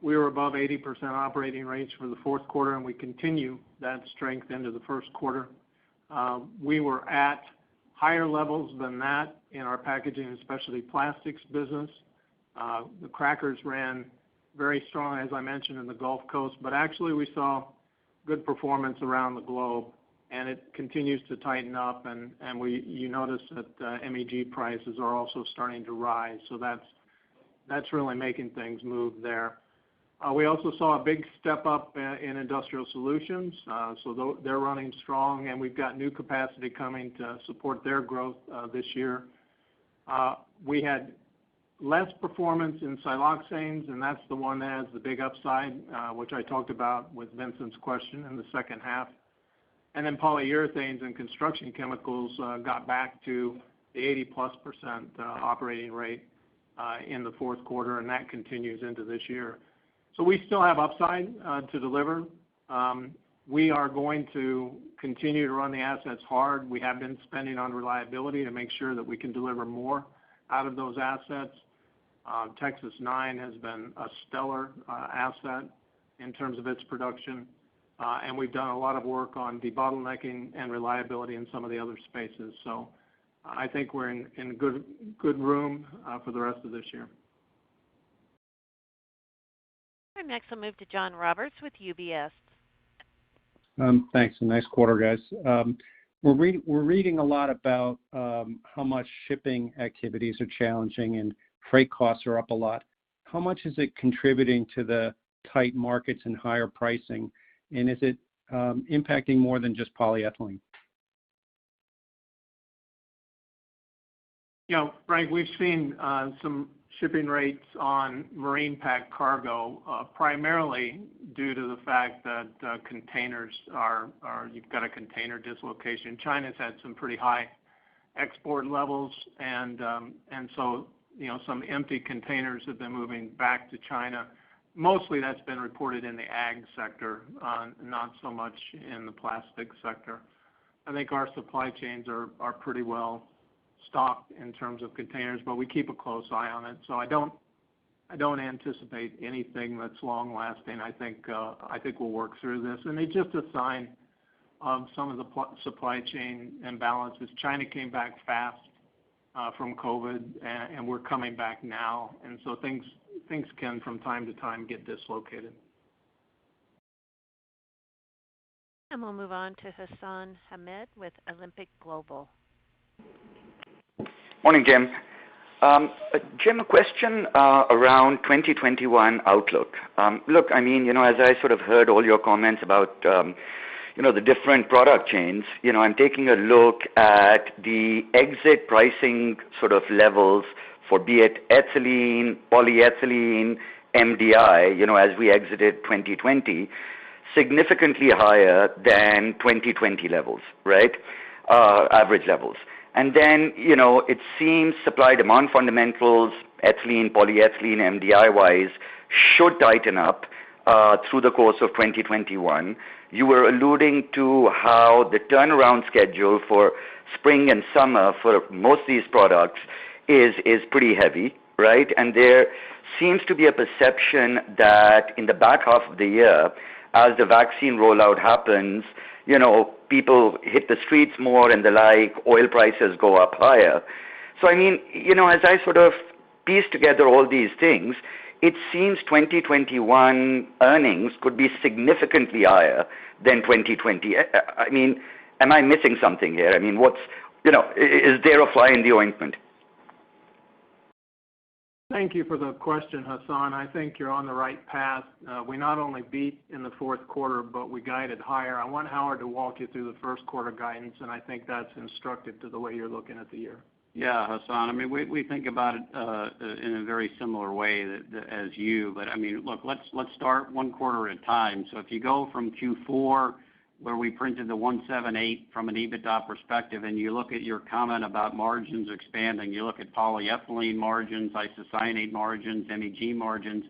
we were above 80% operating rates for the fourth quarter, and we continue that strength into the first quarter. We were at higher levels than that in our packaging and specialty plastics business. The crackers ran very strong, as I mentioned, in the Gulf Coast, but actually we saw good performance around the globe, and it continues to tighten up, and you notice that MEG prices are also starting to rise, so that's really making things move there. We also saw a big step up in industrial solutions, so they're running strong, and we've got new capacity coming to support their growth this year. We had less performance in siloxanes, and that's the one that has the big upside, which I talked about with Vincent's question in the second half. And then polyurethanes and construction chemicals got back to the 80+% operating rate in the fourth quarter, and that continues into this year. So we still have upside to deliver. We are going to continue to run the assets hard. We have been spending on reliability to make sure that we can deliver more out of those assets. Texas 9 has been a stellar asset in terms of its production, and we've done a lot of work on debottlenecking and reliability in some of the other spaces. So I think we're in good room for the rest of this year. And next, I'll move to John Roberts with UBS. Thanks. A nice quarter, guys. We're reading a lot about how much shipping activities are challenging and freight costs are up a lot. How much is it contributing to the tight markets and higher pricing? And is it impacting more than just polyethylene? Frank, we've seen some shipping rates on marine pack cargo, primarily due to the fact that containers you've got a container dislocation. China's had some pretty high export levels, and so some empty containers have been moving back to China. Mostly that's been reported in the ag sector, not so much in the plastic sector. I think our supply chains are pretty well stocked in terms of containers, but we keep a close eye on it. So I don't anticipate anything that's long lasting. I think we'll work through this, and it's just a sign of some of the supply chain imbalances. China came back fast from COVID, and we're coming back now, and so things can from time to time get dislocated. And we'll move on to Hassan Ahmed with Alembic Global. Morning, Jim. Jim, a question around 2021 outlook. Look, I mean, as I sort of heard all your comments about, the different product chains, I'm taking a look at the exit pricing sort of levels for be it ethylene, polyethylene, MDI, as we exited 2020, significantly higher than 2020 levels, right? Average levels. And then, it seems supply-demand fundamentals, ethylene, polyethylene, MDI-wise, should tighten up through the course of 2021. You were alluding to how the turnaround schedule for spring and summer for most of these products is pretty heavy, right? And there seems to be a perception that in the back half of the year, as the vaccine rollout happens, people hit the streets more and the like, oil prices go up higher. So, I mean, as I sort of piece together all these things, it seems 2021 earnings could be significantly higher than 2020. I mean, am I missing something here? I mean, is there a fly in the ointment? Thank you for the question, Hassan. I think you're on the right path. We not only beat in the fourth quarter, but we guided higher. I want Howard to walk you through the first quarter guidance, and I think that's instructive to the way you're looking at the year. Yeah, Hassan. I mean, we think about it in a very similar way as you. But I mean, look, let's start one quarter at a time. So if you go from Q4, where we printed the 178 from an EBITDA perspective, and you look at your comment about margins expanding, you look at polyethylene margins, isocyanate margins, MEG margins,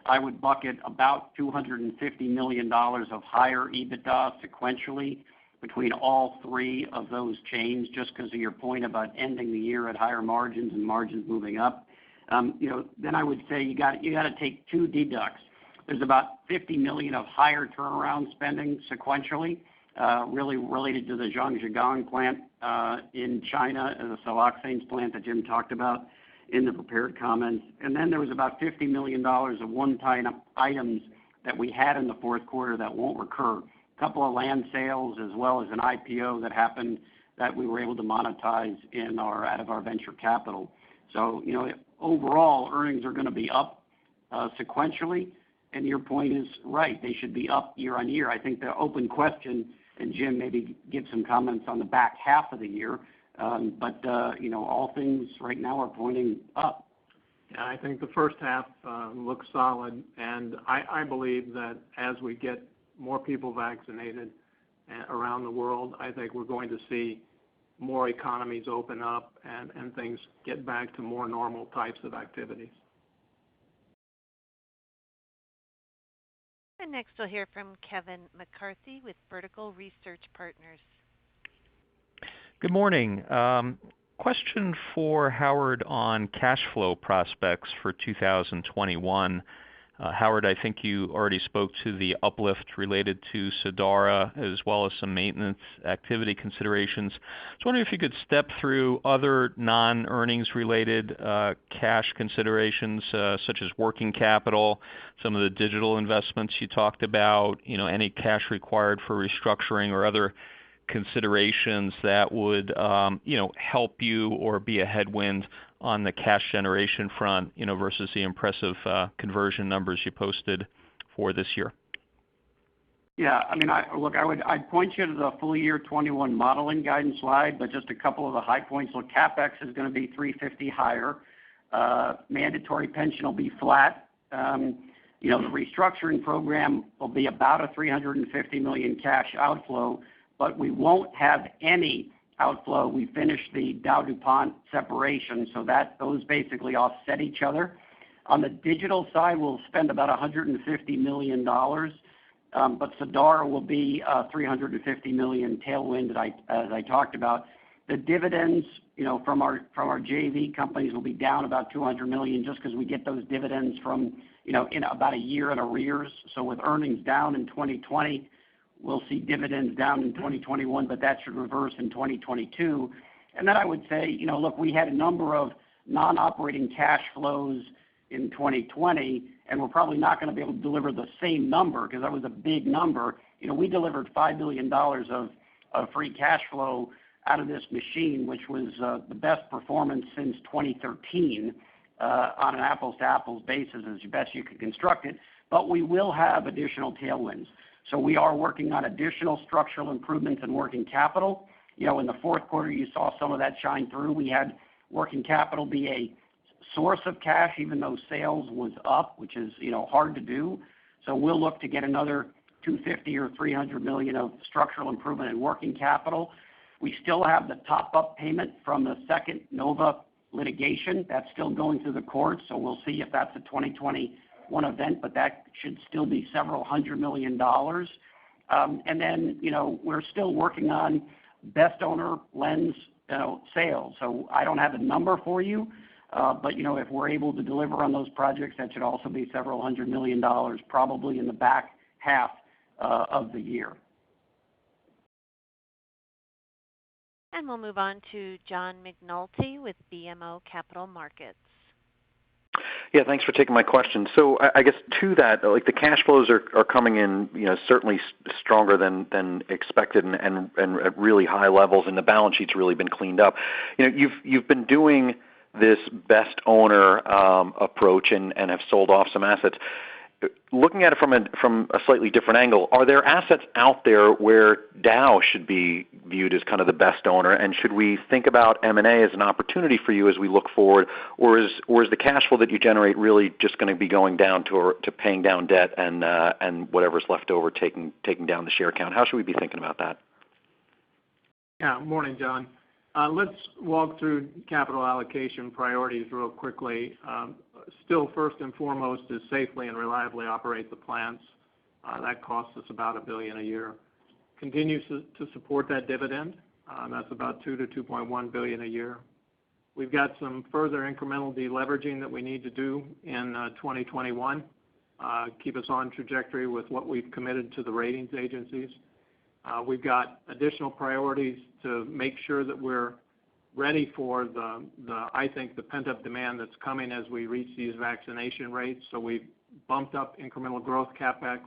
I would bucket about $250 million of higher EBITDA sequentially between all three of those chains, just because of your point about ending the year at higher margins and margins moving up. Then I would say you got to take two deducts. There's about $50 million of higher turnaround spending sequentially, really related to the Zhangjiagang plant in China, and the siloxanes plant that Jim talked about in the prepared comments. And then there was about $50 million of one-time items that we had in the fourth quarter that won't recur. A couple of land sales as well as an IPO that happened that we were able to monetize out of our venture capital. So, overall, earnings are going to be up sequentially, and your point is right. They should be up year on year. I think the open question, and Jim maybe give some comments on the back half of the year, but all things right now are pointing up. Yeah, I think the first half looks solid, and I believe that as we get more people vaccinated around the world, I think we're going to see more economies open up and things get back to more normal types of activities. And next we'll hear from Kevin McCarthy with Vertical Research Partners. Good morning. Question for Howard on cash flow prospects for 2021. Howard, I think you already spoke to the uplift related to Sadara as well as some maintenance activity considerations. I was wondering if you could step through other non-earnings related cash considerations such as working capital, some of the digital investments you talked about, any cash required for restructuring or other considerations that would help you or be a headwind on the cash generation front, versus the impressive conversion numbers you posted for this year? Yeah, I'd point you to the full year 21 modeling guidance slide, but just a couple of the high points. Look, CapEx is going to be $350 higher. Mandatory pension will be flat. The restructuring program will be about a $350 million cash outflow, but we won't have any outflow. We finished the Dow DuPont separation, so those basically offset each other. On the digital side, we'll spend about $150 million, but Sadara will be a $350 million tailwind as I talked about. The dividends, from our JV companies will be down about $200 million just because we get those dividends from, in about a year in arrears. So with earnings down in 2020, we'll see dividends down in 2021, but that should reverse in 2022. And then I would say, look, we had a number of non-operating cash flows in 2020, and we're probably not going to be able to deliver the same number because that was a big number. We delivered $5 billion of free cash flow out of this machine, which was the best performance since 2013 on an apples-to-apples basis, as best you could construct it. But we will have additional tailwinds. So we are working on additional structural improvements in working capital. In the fourth quarter, you saw some of that shine through. We had working capital be a source of cash, even though sales was up, which is, hard to do. So we'll look to get another $250 or $300 million of structural improvement in working capital. We still have the top-up payment from the second Nova litigation. That's still going through the courts, so we'll see if that's a 2021 event, but that should still be several $100 million. And then, we're still working on best owner lens sales. So I don't have a number for you, but, if we're able to deliver on those projects, that should also be several $100 million, probably in the back half of the year. And we'll move on to John McNulty with BMO Capital Markets. Yeah, thanks for taking my question. So I guess to that, like the cash flows are coming in, certainly stronger than expected and at really high levels, and the balance sheet's really been cleaned up. You've been doing this best owner approach and have sold off some assets. Looking at it from a slightly different angle, are there assets out there where Dow should be viewed as kind of the best owner, and should we think about M&A as an opportunity for you as we look forward, or is the cash flow that you generate really just going to be going down to paying down debt and whatever's left over taking down the share count? How should we be thinking about that? Yeah, morning, John. Let's walk through capital allocation priorities real quickly. Still, first and foremost, is safely and reliably operate the plants. That costs us about $1 billion a year. Continues to support that dividend. That's about $2 to $2.1 billion a year. We've got some further incremental deleveraging that we need to do in 2021. keep us on trajectory with what we've committed to the ratings agencies. We've got additional priorities to make sure that we're ready for I think, the pent-up demand that's coming as we reach these vaccination rates. So we've bumped up incremental growth CapEx.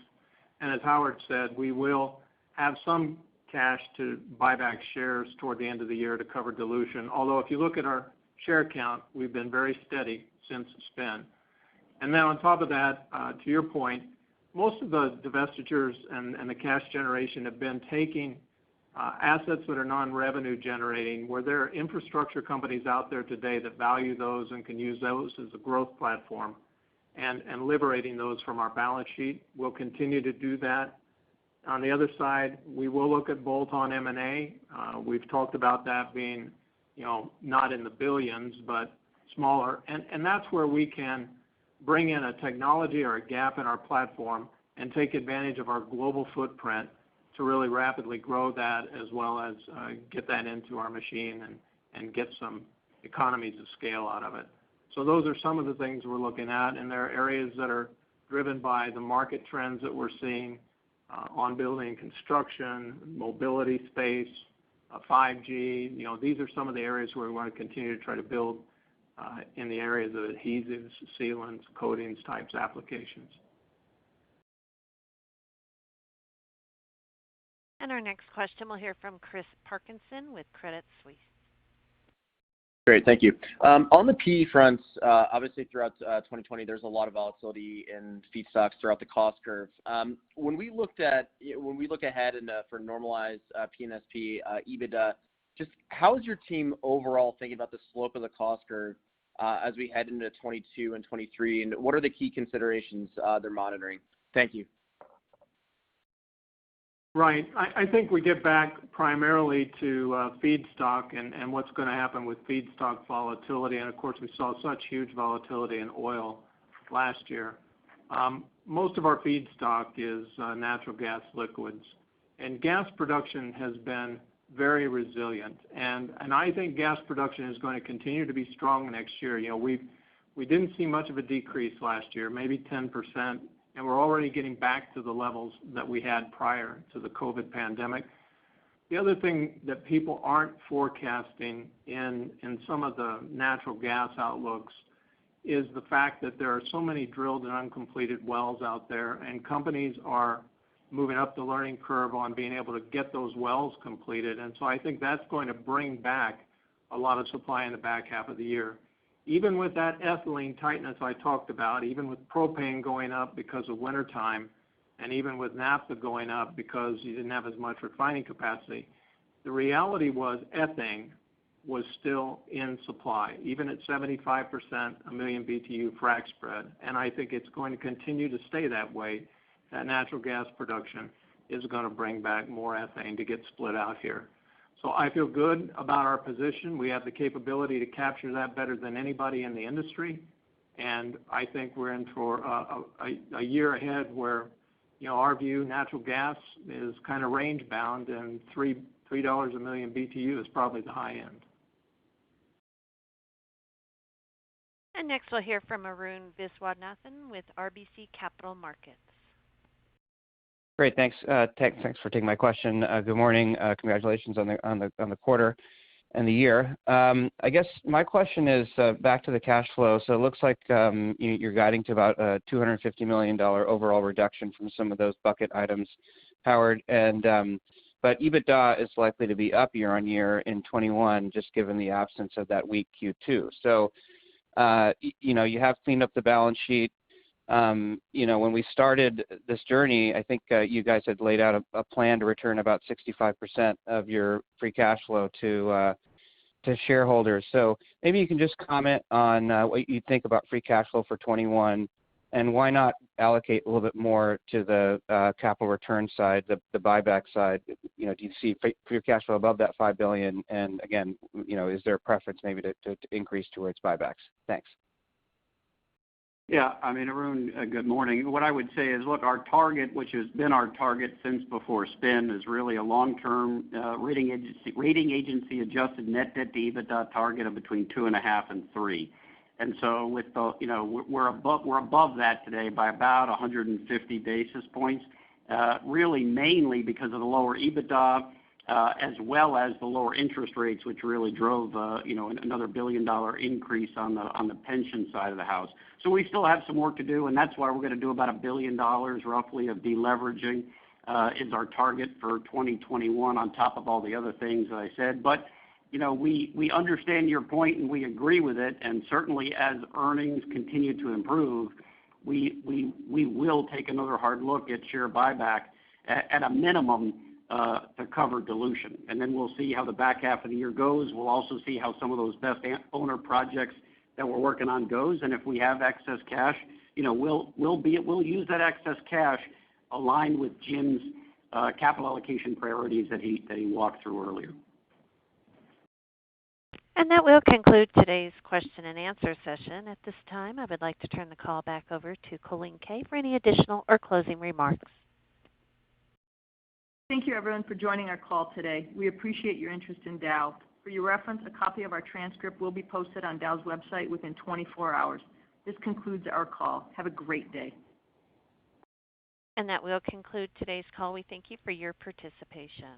And as Howard said, we will have some cash to buy back shares toward the end of the year to cover dilution. Although if you look at our share count, we've been very steady since the spin. And then on top of that, to your point, most of the divestitures and the cash generation have been taking assets that are non-revenue generating, where there are infrastructure companies out there today that value those and can use those as a growth platform, and liberating those from our balance sheet. We'll continue to do that. On the other side, we will look at bolt-on M&A. We've talked about that being, not in the billions, but smaller. And that's where we can bring in a technology or a gap in our platform and take advantage of our global footprint to really rapidly grow that, as well as get that into our machine and get some economies of scale out of it. So those are some of the things we're looking at, and there are areas that are driven by the market trends that we're seeing on building and construction, mobility space, 5G. These are some of the areas where we want to continue to try to build in the areas of adhesives, sealants, coatings types applications. And our next question, we'll hear from Chris Parkinson with Credit Suisse. Great, thank you. On the PE fronts, obviously throughout 2020, there's a lot of volatility in feedstocks throughout the cost curve. When we look ahead and for normalized P&SP EBITDA, just how is your team overall thinking about the slope of the cost curve as we head into 22 and 23, and what are the key considerations they're monitoring? Thank you. Right. I think we get back primarily to feedstock and what's going to happen with feedstock volatility. And of course, we saw such huge volatility in oil last year. Most of our feedstock is natural gas liquids, and gas production has been very resilient. And I think gas production is going to continue to be strong next year. We didn't see much of a decrease last year, maybe 10%. And we're already getting back to the levels that we had prior to the COVID pandemic. The other thing that people aren't forecasting in some of the natural gas outlooks is the fact that there are so many drilled and uncompleted wells out there, and companies are moving up the learning curve on being able to get those wells completed. And so I think that's going to bring back a lot of supply in the back half of the year. Even with that ethylene tightness I talked about, even with propane going up because of wintertime, and even with naphtha going up because you didn't have as much refining capacity, the reality was ethane was still in supply, even at 75% a million BTU frac spread. And I think it's going to continue to stay that way. That natural gas production is going to bring back more ethane to get split out here. So I feel good about our position. We have the capability to capture that better than anybody in the industry. And I think we're in for a year ahead where, our view, natural gas is kind of range bound, and $3 a million BTU is probably the high end. And next we'll hear from Arun Viswanathan with RBC Capital Markets. Great, thanks. Thanks for taking my question. Good morning. Congratulations on the quarter and the year. I guess my question is back to the cash flow. So it looks like you're guiding to about a $250 million overall reduction from some of those bucket items, Howard. And but EBITDA is likely to be up year on year in 21, just given the absence of that weak Q2. So you have cleaned up the balance sheet. When we started this journey, I think you guys had laid out a plan to return about 65% of your free cash flow to shareholders. So maybe you can just comment on what you think about free cash flow for 21, and why not allocate a little bit more to the capital return side, the buyback side? Do you see free cash flow above that $5 billion? And again, is there a preference maybe to increase towards buybacks? Thanks. Yeah, Arun, good morning. What I would say is, look, our target, which has been our target since before spin, is really a long-term rating agency adjusted net debt to EBITDA target of between 2.5 and 3. And so with the, we're above that today by about 150 basis points, really mainly because of the lower EBITDA, as well as the lower interest rates, which really drove, another $1 billion increase on the pension side of the house. So we still have some work to do, and that's why we're going to do about $1 billion roughly of deleveraging is our target for 2021 on top of all the other things that I said. But we understand your point and we agree with it, and certainly as earnings continue to improve, we will take another hard look at share buyback at a minimum to cover dilution. And then we'll see how the back half of the year goes. We'll also see how some of those best owner projects that we're working on goes. And if we have excess cash, we'll use that excess cash aligned with Jim's capital allocation priorities that he walked through earlier. And that will conclude today's question and answer session. At this time, I would like to turn the call back over to Colleen Kay for any additional or closing remarks. Thank you, everyone, for joining our call today. We appreciate your interest in Dow. For your reference, a copy of our transcript will be posted on Dow's website within 24 hours. This concludes our call. Have a great day. And that will conclude today's call. We thank you for your participation.